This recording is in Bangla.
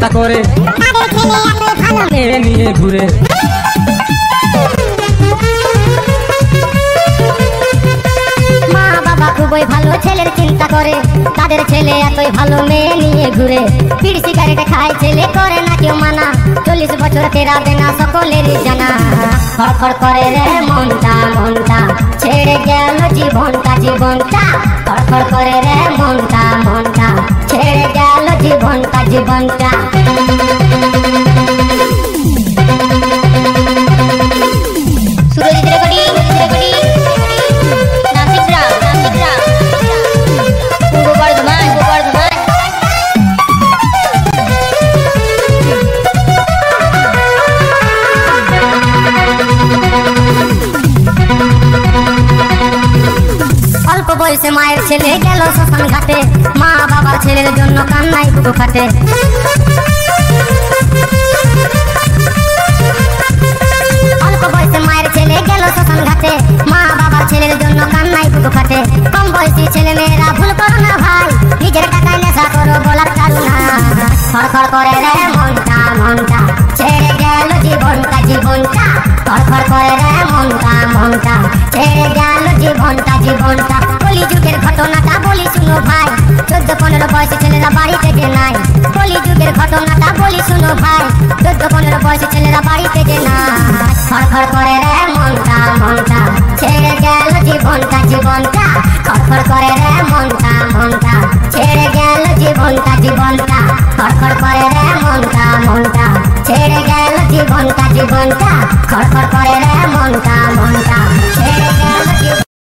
চিন্তা করে তাদের ছেলে এতই ভালো মেয়ে নিয়ে ঘুরে। মা বাবা খুবই ভালো ছেলের চিন্তা করে তাদের ছেলে এতই ভালো মেয়ে নিয়ে ঘুরে। বিড়ি সিগারেট খায় ছেলে করে না কেউ মানা 40 বছর পেরাবে না সকলেরই জানা। খড়খড় করে রে মনটা মনটা ছেড়ে গেল জীবনটা জীবনটা। খড়খড় করে রে মনটা মনটা ছেড়ে গেল জীবনটা জীবনটা। সুরজিৎ রেকর্ডিং পূর্ব বর্ধমান অল্প বয়সে মায়ের ছেলে গেল শ্মশান ঘাটে মা বাবার ছেলের জন্য কান্নায় বুকু ফাটে। অল্প বয়সে মায়ের ছেলে গেল শ্মশান ঘাটে মা বাবার ছেলের জন্য কান্নায় বুকু ফাটে। কম বয়সী ছেলে মেয়েরা ভুল করো না ভাই নিজের টাকায় নেশা করো বলার কারণা। খড়খড় করে রে মনটা মনটা ছেড়ে গেল জীবনটা জীবনটা। খড়খড় করে রে মনটা মনটা ছেড়ে গেল জীবনটা জীবনটা। কলি যুগের ঘটনাটা বলি শুনো ভাই 14-15 বয়সী ছেলেরা বাড়িতে যে নাই। কলি যুগের ঘটনাটা বলি শুনো ভাই 14-15 বয়সী ছেলেরা বাড়িতে যে নাই। খড়খড় করে রে মনটা মনটা ছেড়ে গেল জীবনটা জীবনটা। খড়খড় করে রে মনটা মনটা ছেড়ে গেল জীবনটা জীবনটা। খড়খড় করে রে মনটা মনটা ছেড়ে গেল জীবনটা জীবনটা। খড়খড় করে রে মনটা মনটা ছেড়ে